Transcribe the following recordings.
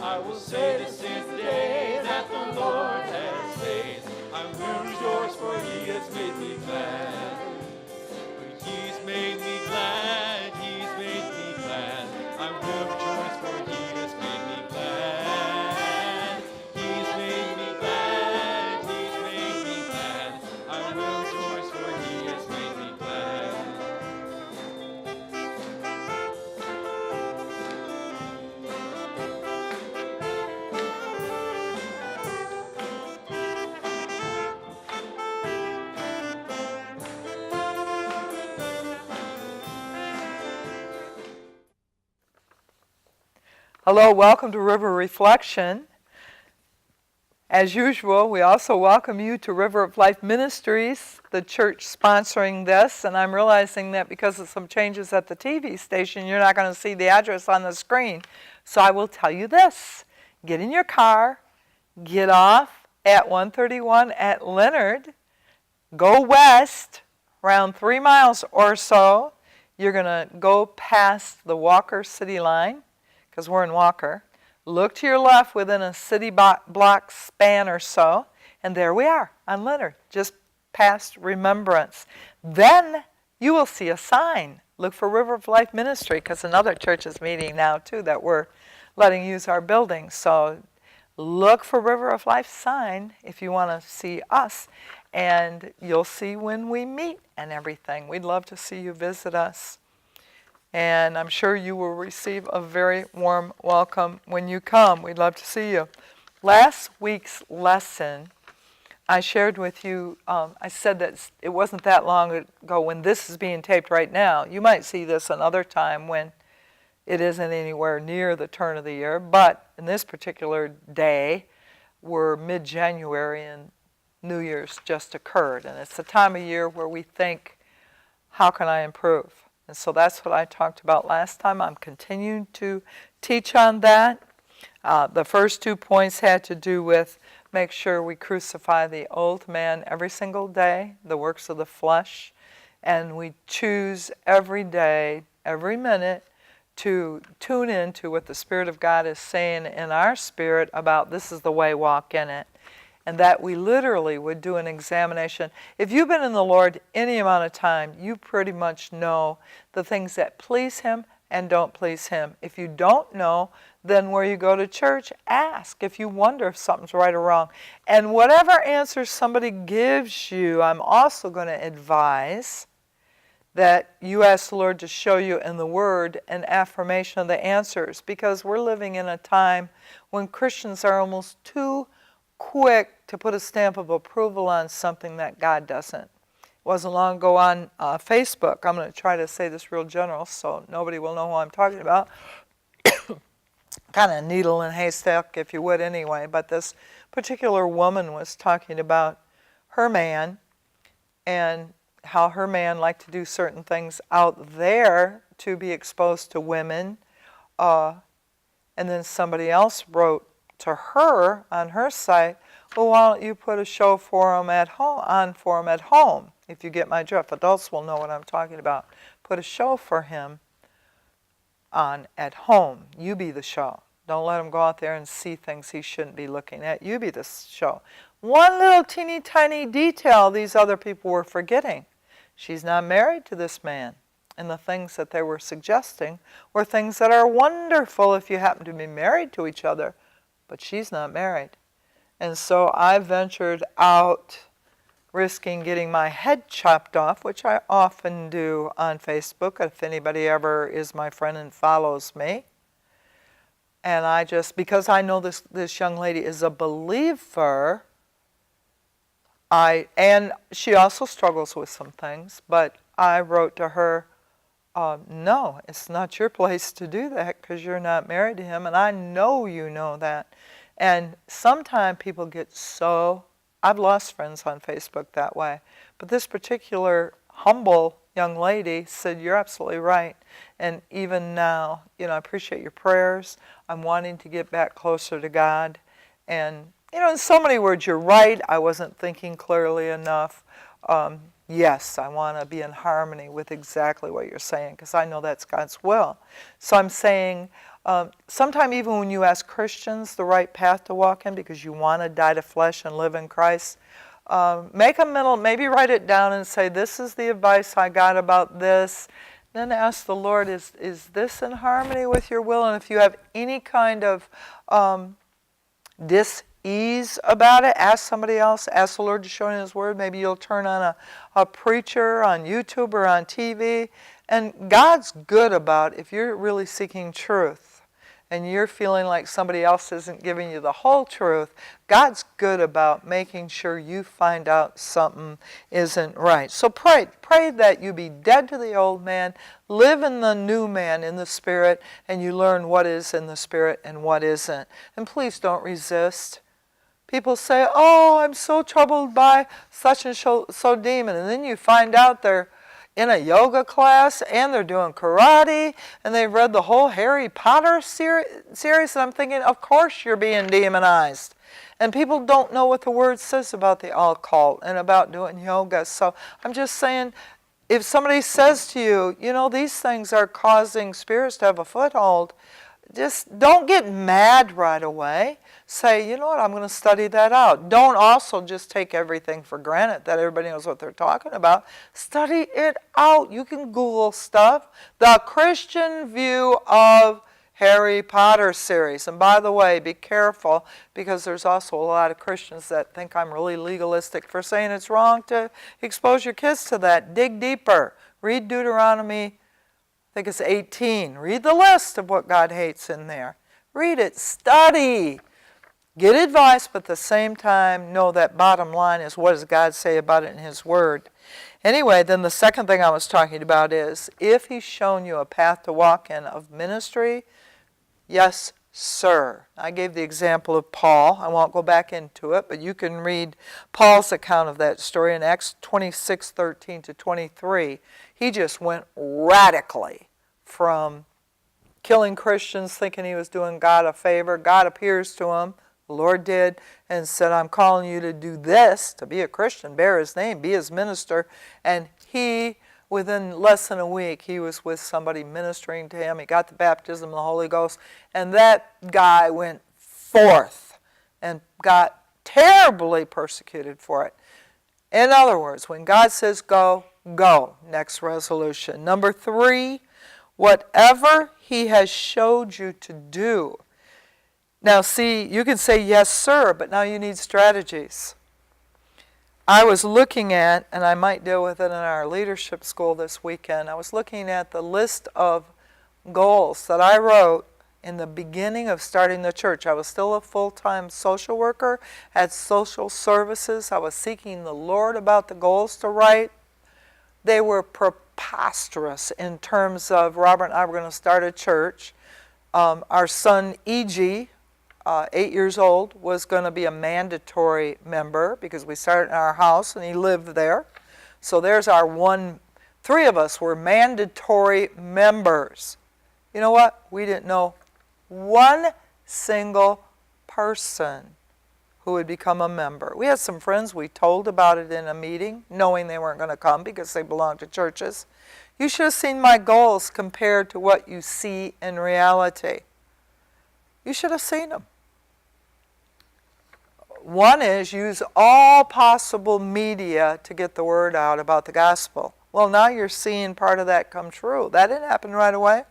I will say this is the day that the Lord has made. I will rejoice, for he has made me glad. For he's made me glad, he's made me glad. I will rejoice, for he has made me glad. He's made me glad, he's made me glad. I will rejoice, for he has made me glad. Hello, welcome to River Reflection. As usual, we also welcome you to River of Life Ministries, the church sponsoring this, and I'm realizing that because of some changes at the TV station, you're not going to see the address on the screen. So I will tell you this. Get in your car, get off at 131 at Leonard, go west around 3 miles or so. You're going to go past the Walker City line, because we're in Walker. Look to your left within a city block span or so, and there we are on Leonard, just past Remembrance. Then you will see a sign. Look for River of Life Ministry, because another church is meeting now too that we're letting use our building. So look for River of Life sign if you want to see us, and you'll see when we meet and everything. We'd love to see you visit us. And I'm sure you will receive a very warm welcome when you come. We'd love to see you. Last week's lesson, I shared with you, I said that it wasn't that long ago when this is being taped right now. You might see this another time when it isn't anywhere near the turn of the year. But in this particular day, we're mid-January and New Year's just occurred. And it's the time of year where we think, how can I improve? And so that's what I talked about last time. I'm continuing to teach on that. The first 2 points had to do with make sure we crucify the old man every single day, the works of the flesh, and we choose every day, every minute, to tune into what the Spirit of God is saying in our spirit about this is the way, walk in it. And that we literally would do an examination. If you've been in the Lord any amount of time, you pretty much know the things that please Him and don't please Him. If you don't know, then where you go to church, ask if you wonder if something's right or wrong. And whatever answer somebody gives you, I'm also going to advise that you ask the Lord to show you in the Word an affirmation of the answers, because we're living in a time when Christians are almost too quick to put a stamp of approval on something that God doesn't. It wasn't long ago on Facebook. I'm going to try to say this real general so nobody will know who I'm talking about. Kind of needle in haystack, if you would, anyway. But this particular woman was talking about her man and how her man liked to do certain things out there to be exposed to women. And then somebody else wrote to her on her site, well, why don't you put a show for him at home, if you get my drift. Adults will know what I'm talking about. Put a show for him on at home. You be the show. Don't let him go out there and see things he shouldn't be looking at. You be the show. One little teeny tiny detail these other people were forgetting. She's not married to this man. And the things that they were suggesting were things that are wonderful if you happen to be married to each other. But she's not married. And so I ventured out risking getting my head chopped off, which I often do on Facebook if anybody ever is my friend and follows me. And I just, because I know this young lady is a believer, and she also struggles with some things, but I wrote to her, no, it's not your place to do that because you're not married to him, and I know you know that. And sometimes people get so, I've lost friends on Facebook that way, but this particular humble young lady said, you're absolutely right. And even now, I appreciate your prayers. I'm wanting to get back closer to God. And, in so many words, you're right. I wasn't thinking clearly enough. Yes, I want to be in harmony with exactly what you're saying because I know that's God's will. So I'm saying Sometime even when you ask Christians the right path to walk in because you want to die to flesh and live in Christ, make a mental, maybe write it down and say, this is the advice I got about this. Then ask the Lord, is this in harmony with your will? And if you have any kind of dis-ease about it, ask somebody else. Ask the Lord to show you His Word. Maybe you'll turn on a preacher on YouTube or on TV. And God's good about if you're really seeking truth and you're feeling like somebody else isn't giving you the whole truth, God's good about making sure you find out something isn't right. So pray that you be dead to the old man, live in the new man in the Spirit, and you learn what is in the Spirit and what isn't. And please don't resist. People say, oh, I'm so troubled by such and so demon. And then you find out they're in a yoga class, and they're doing karate, and they've read the whole Harry Potter series, and I'm thinking, of course you're being demonized. And people don't know what the Word says about the occult and about doing yoga. So I'm just saying, if somebody says to you, you know, these things are causing spirits to have a foothold, just don't get mad right away. Say, you know what, I'm going to study that out. Don't also just take everything for granted that everybody knows what they're talking about. Study it out. You can Google stuff. The Christian view of Harry Potter series. And by the way, be careful, because there's also a lot of Christians that think I'm really legalistic for saying it's wrong to expose your kids to that. Dig deeper. Read Deuteronomy, I think it's 18. Read the list of what God hates in there. Read it. Study. Get advice, but at the same time, know that bottom line is, what does God say about it in His Word? Anyway, then the second thing I was talking about is, if He's shown you a path to walk in of ministry, yes, sir. I gave the example of Paul. I won't go back into it, but you can read Paul's account of that story in Acts 26:13 to 23. He just went radically from killing Christians, thinking he was doing God a favor. God appears to him. The Lord did, and said, I'm calling you to do this, to be a Christian, bear His name, be His minister. And he, within less than a week, he was with somebody ministering to him. He got the baptism of the Holy Ghost, and that guy went forth and got terribly persecuted for it. In other words, when God says go, go. Next resolution. Number 3, whatever He has showed you to do. Now see, you can say yes, sir, but now you need strategies. I was looking at, and I might deal with it in our leadership school this weekend, I was looking at the list of goals that I wrote in the beginning of starting the church. I was still a full-time social worker at social services. I was seeking the Lord about the goals to write. They were preposterous in terms of Robert and I were going to start a church. Our son E.G., 8 years old, was going to be a mandatory member because we started in our house and he lived there. So there's our 3 of us were mandatory members. You know what? We didn't know one single person who would become a member. We had some friends, we told about it in a meeting, knowing they weren't going to come because they belonged to churches. You should have seen my goals compared to what you see in reality. You should have seen them. One is use all possible media to get the word out about the gospel. Well, now you're seeing part of that come true. That didn't happen right away.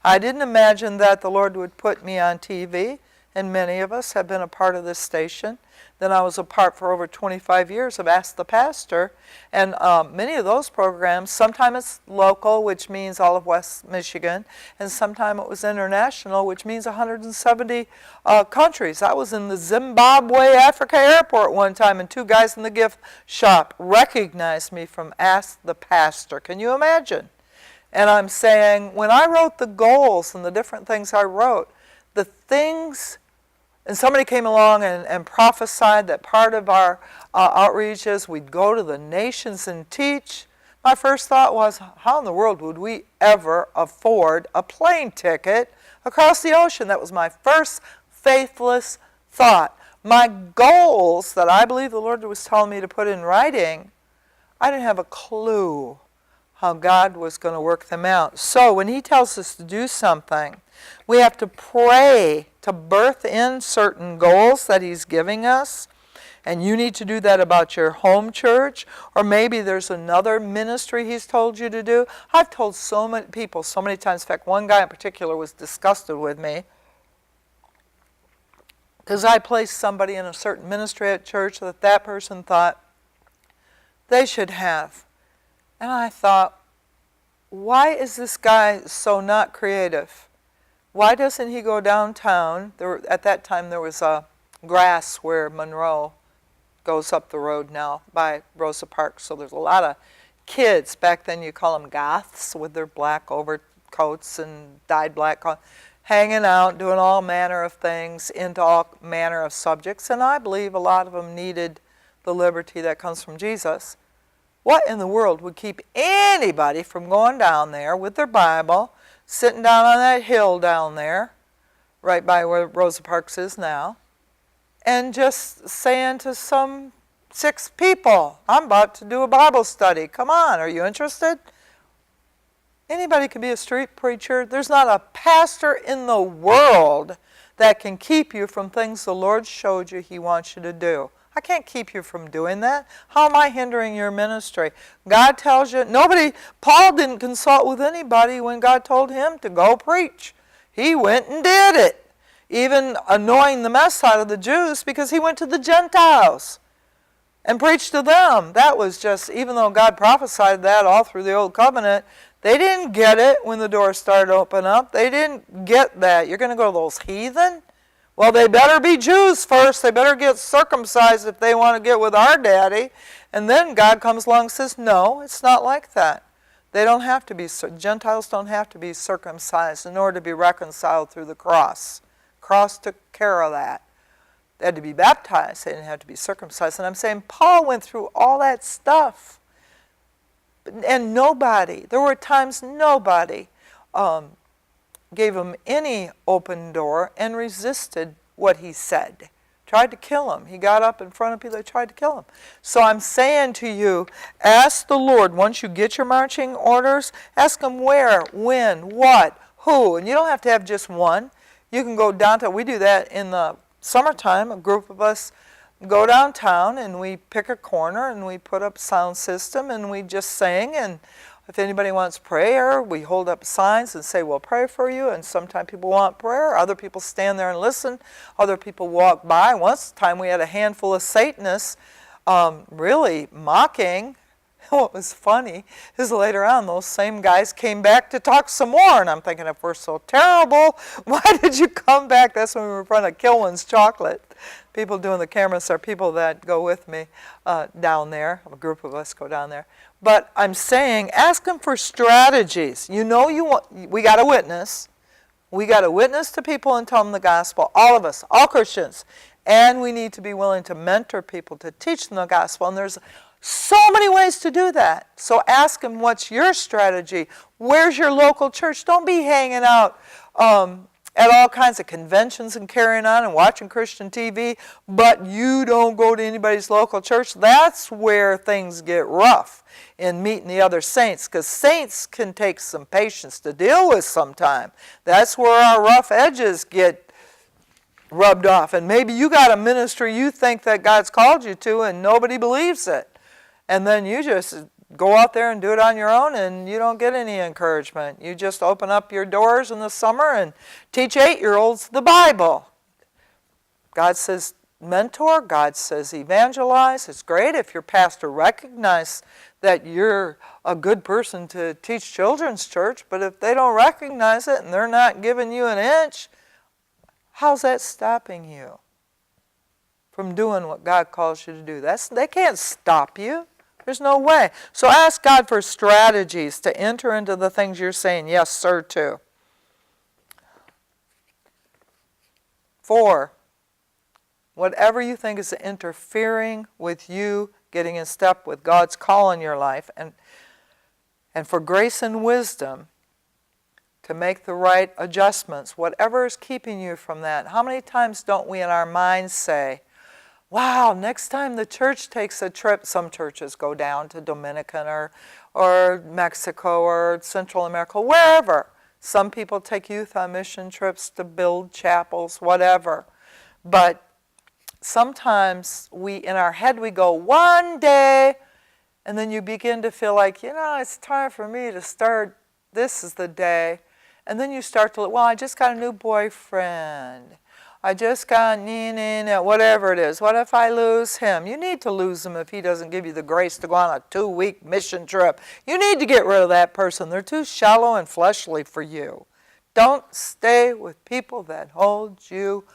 I didn't imagine that the Lord would put me on TV, and many of us have been a part of this station. Then I was a part for over 25 years of Ask the Pastor, and many of those programs, sometimes it's local, which means all of West Michigan, and sometimes it was international, which means 170 countries. I was in the Zimbabwe Africa airport one time, and 2 guys in the gift shop recognized me from Ask the Pastor. Can you imagine? And I'm saying, when I wrote the goals and the different things I wrote, the things, and somebody came along and prophesied that part of our outreach is we'd go to the nations and teach. My first thought was, how in the world would we ever afford a plane ticket across the ocean? That was my first faithless thought. My goals that I believe the Lord was telling me to put in writing, I didn't have a clue how God was going to work them out. So when He tells us to do something, We have to pray to birth in certain goals that He's giving us. And you need to do that about your home church, or maybe there's another ministry He's told you to do. I've told so many people so many times. In fact, one guy in particular was disgusted with me because I placed somebody in a certain ministry at church that that person thought they should have. And I thought, why is this guy so not creative? Why doesn't he go downtown? At that time there was a grass where Monroe goes up the road now by Rosa Parks. So there's a lot of kids. Back then you call them goths with their black overcoats and dyed black coats, hanging out, doing all manner of things, into all manner of subjects. And I believe a lot of them needed the liberty that comes from Jesus. What in the world would keep anybody from going down there with their Bible, sitting down on that hill down there, right by where Rosa Parks is now, and just saying to some 6 people, I'm about to do a Bible study. Come on, are you interested? Anybody can be a street preacher. There's not a pastor in the world that can keep you from things the Lord showed you He wants you to do. I can't keep you from doing that. How am I hindering your ministry? God tells you, Paul didn't consult with anybody when God told him to go preach. He went and did it. Even annoying the mess out of the Jews because he went to the Gentiles and preached to them. That was just, even though God prophesied that all through the Old Covenant, they didn't get it when the doors started to open up. They didn't get that. You're going to go to those heathen? Well, they better be Jews first. They better get circumcised if they want to get with our daddy. And then God comes along and says, no, it's not like that. They don't have to be, Gentiles don't have to be circumcised in order to be reconciled through the cross. Cross took care of that. They had to be baptized. They didn't have to be circumcised. And I'm saying Paul went through all that stuff. And there were times nobody gave him any open door and resisted what he said. Tried to kill him. He got up in front of people that tried to kill him. So I'm saying to you, ask the Lord, once you get your marching orders, ask Him where, when, what, who. And you don't have to have just one. You can go downtown. We do that in the summertime. A group of us go downtown and we pick a corner and we put up sound system and we just sing. And if anybody wants prayer, we hold up signs and say, we'll pray for you. And sometimes people want prayer. Other people stand there and listen. Other people walk by. Once time we had a handful of Satanists really mocking. What was funny is later on those same guys came back to talk some more. And I'm thinking, if we're so terrible, why did you come back? That's when we were in front of Kilwin's Chocolate. People doing the cameras are people that go with me down there. A group of us go down there. But I'm saying, ask Him for strategies. We got to witness. We got to witness to people and tell them the gospel. All of us, all Christians. And we need to be willing to mentor people, to teach them the gospel. And there's so many ways to do that. So ask Him, what's your strategy? Where's your local church? Don't be hanging out at all kinds of conventions and carrying on and watching Christian TV, but you don't go to anybody's local church. That's where things get rough in meeting the other saints, because saints can take some patience to deal with sometime. That's where our rough edges get rubbed off. And maybe you got a ministry you think that God's called you to and nobody believes it. And then you just go out there and do it on your own and you don't get any encouragement. You just open up your doors in the summer and teach 8-year-olds the Bible. God says mentor, God says evangelize. It's great if your pastor recognizes that you're a good person to teach children's church, but if they don't recognize it and they're not giving you an inch, how's that stopping you from doing what God calls you to do? They can't stop you. There's no way. So ask God for strategies to enter into the things you're saying yes, sir, to. 4, whatever you think is interfering with you getting in step with God's call in your life, and for grace and wisdom to make the right adjustments, whatever is keeping you from that. How many times don't we in our minds say, wow, next time the church takes a trip, some churches go down to Dominican or Mexico or Central America, wherever. Some people take youth on mission trips to build chapels, whatever. But sometimes in our head we go, one day, and then you begin to feel like, it's time for me to start, this is the day. And then you start to, I just got a new boyfriend. I just got whatever it is. What if I lose him? You need to lose him if he doesn't give you the grace to go on a 2-week mission trip. You need to get rid of that person. They're too shallow and fleshly for you. Don't stay with people that hold you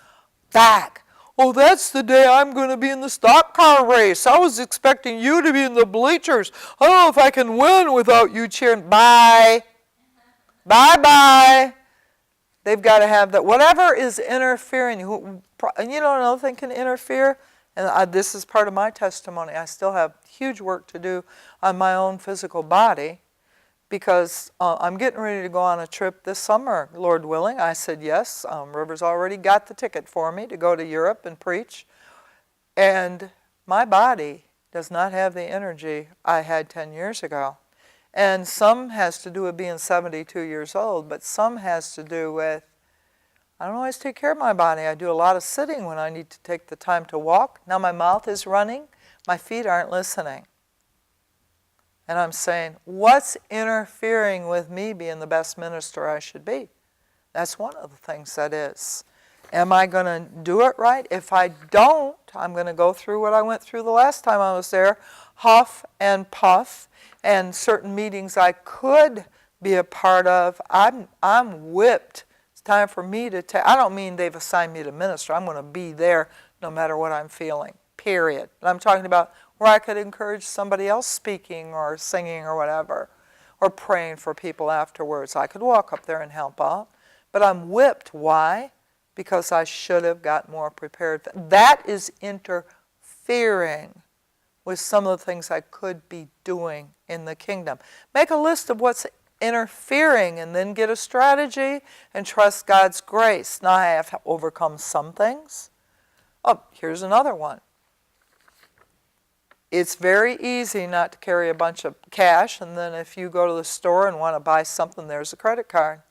back. Oh, that's the day I'm going to be in the stock car race. I was expecting you to be in the bleachers. I don't know if I can win without you cheering. Bye. Bye-bye. They've got to have that. Whatever is interfering, another thing can interfere, and this is part of my testimony. I still have huge work to do on my own physical body because I'm getting ready to go on a trip this summer, Lord willing. I said yes. River's already got the ticket for me to go to Europe and preach. And my body does not have the energy I had 10 years ago. And some has to do with being 72 years old, but some has to do with, I don't always take care of my body. I do a lot of sitting when I need to take the time to walk. Now my mouth is running, my feet aren't listening. And I'm saying, what's interfering with me being the best minister I should be? That's one of the things that is. Am I going to do it right? If I don't, I'm going to go through what I went through the last time I was there, huff and puff. And certain meetings I could be a part of, I'm whipped. It's time for me to take, I don't mean they've assigned me to minister. I'm going to be there no matter what I'm feeling, period. But I'm talking about where I could encourage somebody else speaking or singing or whatever, or praying for people afterwards. I could walk up there and help out. But I'm whipped. Why? Because I should have got more prepared. That is interfering with some of the things I could be doing in the kingdom. Make a list of what's interfering and then get a strategy and trust God's grace. Now I have to overcome some things. Oh, here's another one. It's very easy not to carry a bunch of cash, and then if you go to the store and want to buy something, there's a credit card.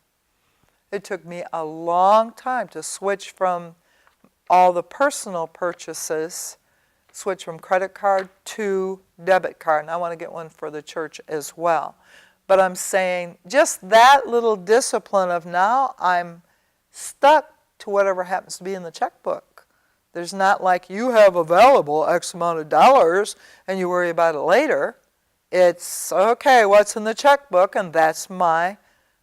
It took me a long time to switch from all the personal purchases, switch from credit card to debit card. And I want to get one for the church as well. But I'm saying just that little discipline of now I'm stuck to whatever happens to be in the checkbook. There's not like you have available X amount of dollars and you worry about it later. It's, okay, what's in the checkbook, and that's my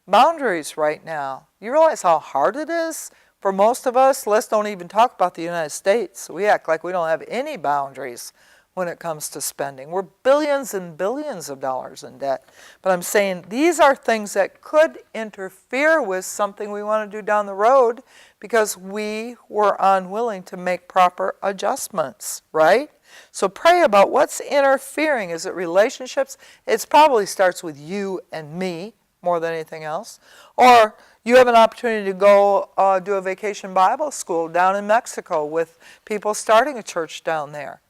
boundaries right now. You realize how hard it is? For most of us, let's don't even talk about the United States. We act like we don't have any boundaries when it comes to spending. We're billions and billions of dollars in debt. But I'm saying these are things that could interfere with something we want to do down the road because we were unwilling to make proper adjustments, right? So pray about what's interfering. Is it relationships? It probably starts with you and me more than anything else. Or you have an opportunity to go do a vacation Bible school down in Mexico with people starting a church down there.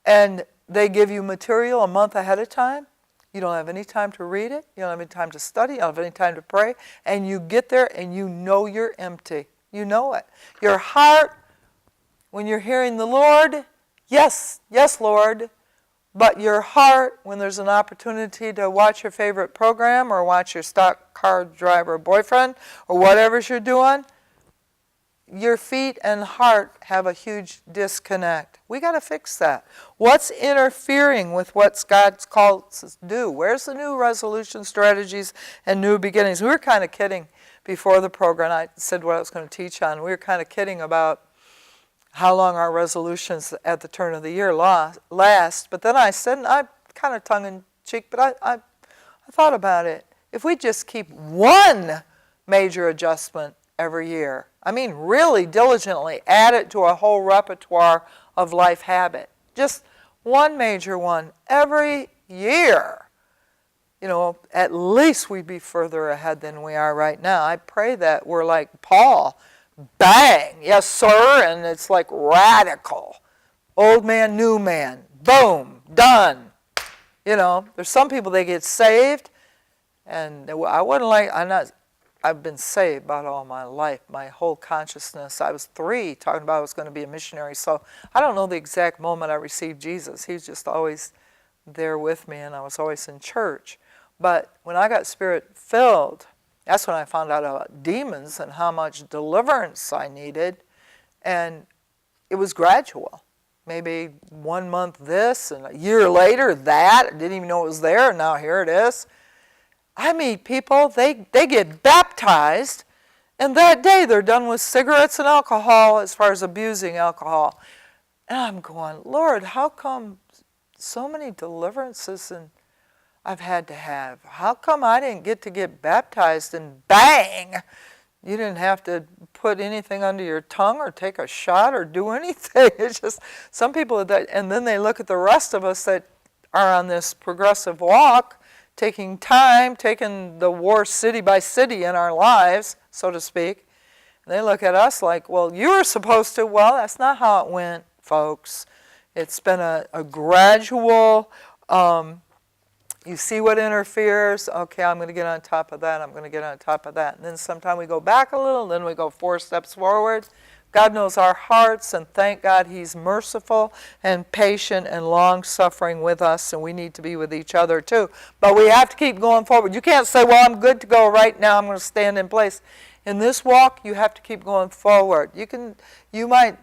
And they give you material a month ahead of time. You don't have any time to read it. You don't have any time to study. You don't have any time to pray. And you get there and you know you're empty. You know it. Your heart, when you're hearing the Lord, yes, yes, Lord. But your heart, when there's an opportunity to watch your favorite program or watch your stock car driver boyfriend or whatever you're doing, your feet and heart have a huge disconnect. We got to fix that. What's interfering with what God's called us to do? Where's the new resolution strategies and new beginnings? We were kind of kidding before the program. I said what I was going to teach on. We were kind of kidding about how long our resolutions at the turn of the year last. But then I said, and I kind of tongue-in-cheek, but I thought about it. If we just keep one major adjustment every year, I mean really diligently add it to a whole repertoire of life habit, just one major one every year, at least we'd be further ahead than we are right now. I pray that we're like Paul. Bang, yes sir, and it's like radical. Old man, new man, boom, done. There's some people, they get saved, and I'm not I've been saved about all my life, my whole consciousness. I was 3 talking about I was going to be a missionary. So I don't know the exact moment I received Jesus. He was just always there with me, and I was always in church. But when I got Spirit-filled, that's when I found out about demons and how much deliverance I needed. And it was gradual. Maybe 1 month this, and a year later that. I didn't even know it was there, and now here it is. I meet people, they get baptized, and that day they're done with cigarettes and alcohol as far as abusing alcohol. And I'm going, Lord, how come so many deliverances and I've had to have? How come I didn't get to get baptized and bang? You didn't have to put anything under your tongue or take a shot or do anything. It's just some people that, and then they look at the rest of us that are on this progressive walk, taking time, taking the war city by city in our lives, so to speak. And they look at us like, well, you were supposed to. Well, that's not how it went, folks. It's been a gradual, you see what interferes, okay, I'm going to get on top of that, I'm going to get on top of that. And then sometime we go back a little, then we go 4 steps forward. God knows our hearts, and thank God He's merciful and patient and long-suffering with us, and we need to be with each other too. But we have to keep going forward. You can't say, well, I'm good to go right now, I'm going to stand in place. In this walk, you have to keep going forward. You might,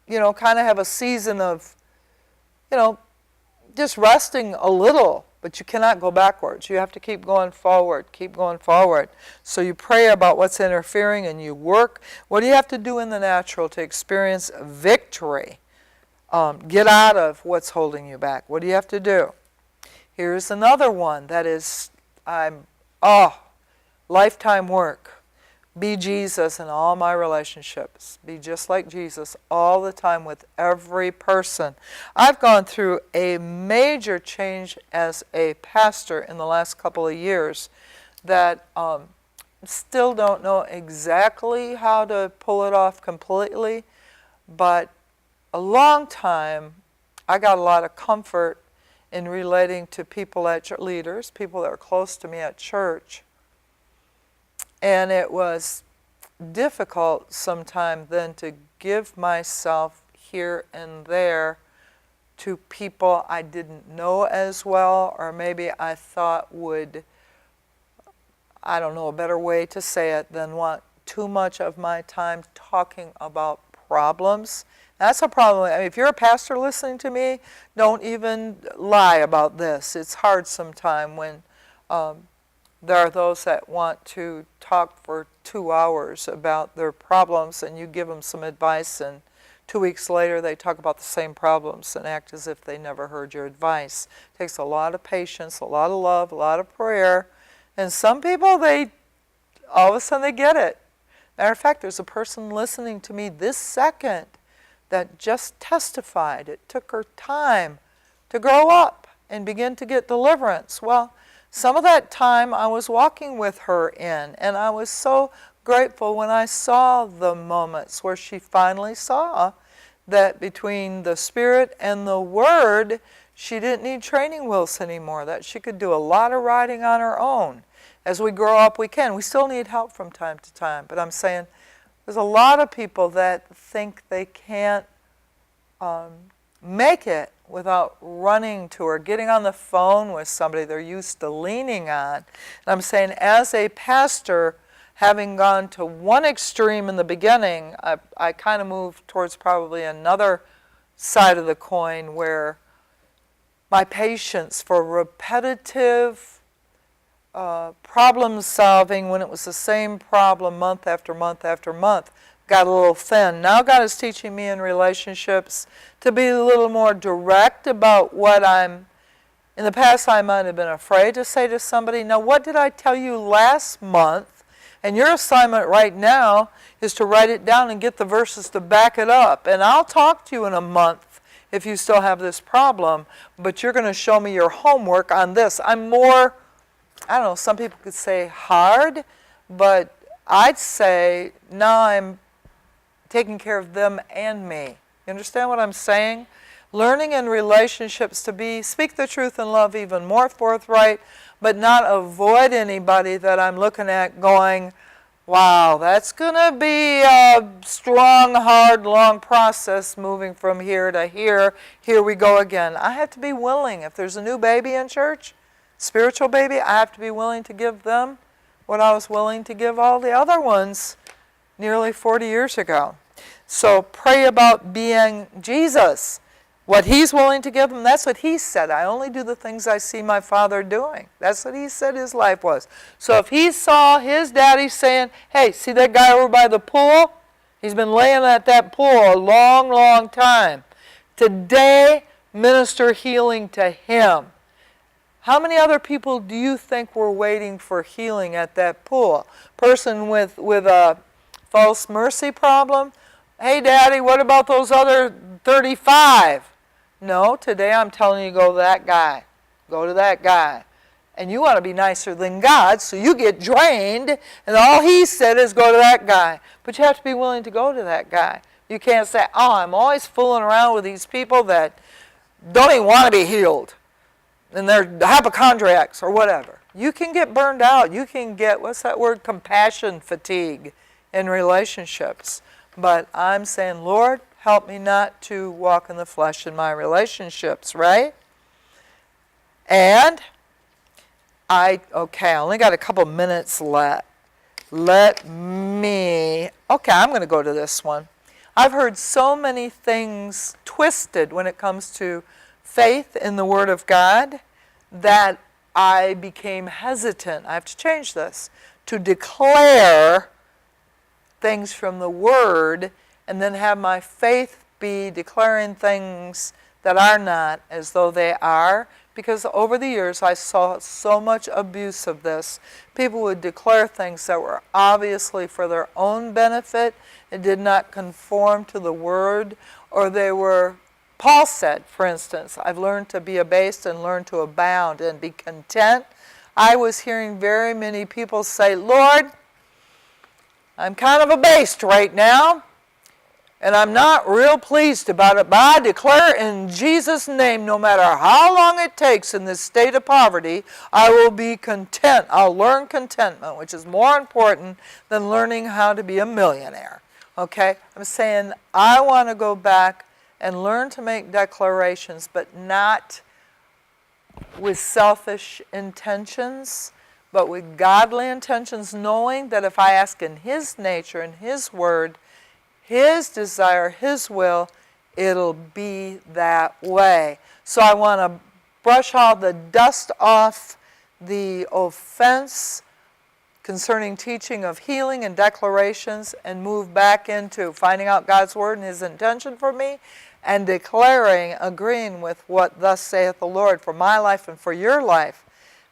kind of have a season of, just resting a little, but you cannot go backwards. You have to keep going forward, keep going forward. So you pray about what's interfering and you work. What do you have to do in the natural to experience victory? Get out of what's holding you back. What do you have to do? Here's another one that is, lifetime work. Be Jesus in all my relationships. Be just like Jesus all the time with every person. I've gone through a major change as a pastor in the last couple of years that still don't know exactly how to pull it off completely, but a long time I got a lot of comfort in relating to people at church, leaders, people that are close to me at church. And it was difficult sometimes then to give myself here and there to people I didn't know as well, or maybe I thought would, I don't know a better way to say it, than want too much of my time talking about problems. That's a problem. I mean, if you're a pastor listening to me, don't even lie about this. It's hard sometimes when there are those that want to talk for 2 hours about their problems, and you give them some advice, and 2 weeks later they talk about the same problems and act as if they never heard your advice. It takes a lot of patience, a lot of love, a lot of prayer. And some people, all of a sudden they get it. Matter of fact, there's a person listening to me this second that just testified. It took her time to grow up and begin to get deliverance. Well, some of that time I was walking with her in, and I was so grateful when I saw the moments where she finally saw that between the Spirit and the Word, she didn't need training wheels anymore, that she could do a lot of riding on her own. As we grow up, we can. We still need help from time to time, but I'm saying there's a lot of people that think they can't make it without running to or getting on the phone with somebody they're used to leaning on. And I'm saying, as a pastor, having gone to one extreme in the beginning, I kind of moved towards probably another side of the coin where my patience for repetitive problem solving, when it was the same problem month after month after month, got a little thin. Now God is teaching me in relationships to be a little more direct about what in the past I might have been afraid to say to somebody, now what did I tell you last month? And your assignment right now is to write it down and get the verses to back it up. And I'll talk to you in a month if you still have this problem, but you're going to show me your homework on this. I'm more, I don't know, some people could say hard, but I'd say now I'm taking care of them and me. You understand what I'm saying? Learning in relationships to speak the truth in love even more forthright, but not avoid anybody that I'm looking at going, wow, that's going to be a strong, hard, long process moving from here to here. Here we go again. I have to be willing. If there's a new baby in church, spiritual baby, I have to be willing to give them what I was willing to give all the other ones nearly 40 years ago. So pray about being Jesus. What he's willing to give them, that's what he said. I only do the things I see my Father doing. That's what he said his life was. So if he saw his daddy saying, hey, see that guy over by the pool? He's been laying at that pool a long, long time. Today, minister healing to him. How many other people do you think were waiting for healing at that pool? Person with a false mercy problem? Hey, Daddy, what about those other 35? No, today I'm telling you, go to that guy. Go to that guy. And you want to be nicer than God, so you get drained, and all he said is go to that guy. But you have to be willing to go to that guy. You can't say, oh, I'm always fooling around with these people that don't even want to be healed. And they're hypochondriacs or whatever. You can get burned out. You can get, what's that word, compassion fatigue in relationships. But I'm saying, Lord, help me not to walk in the flesh in my relationships, right? And I only got a couple minutes left. I'm going to go to this one. I've heard so many things twisted when it comes to faith in the Word of God that I became hesitant. I have to change this. To declare things from the Word and then have my faith be declaring things that are not as though they are. Because over the years I saw so much abuse of this. People would declare things that were obviously for their own benefit. It did not conform to the Word, or they were, Paul said, for instance, I've learned to be abased and learned to abound and be content. I was hearing very many people say, Lord, I'm kind of abased right now, and I'm not real pleased about it, but I declare in Jesus' name, no matter how long it takes in this state of poverty, I will be content. I'll learn contentment, which is more important than learning how to be a millionaire. Okay? I'm saying I want to go back and learn to make declarations, but not with selfish intentions, but with godly intentions, knowing that if I ask in His nature, in His Word, His desire, His will, it'll be that way. So I want to brush all the dust off the offense concerning teaching of healing and declarations and move back into finding out God's Word and His intention for me and declaring, agreeing with what thus saith the Lord for my life and for your life.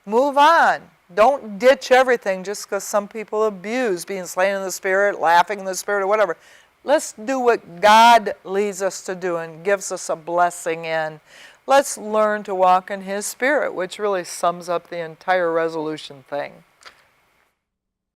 Move on. Don't ditch everything just because some people abuse being slain in the Spirit, laughing in the Spirit, or whatever. Let's do what God leads us to do and gives us a blessing in. Let's learn to walk in His Spirit, which really sums up the entire resolution thing.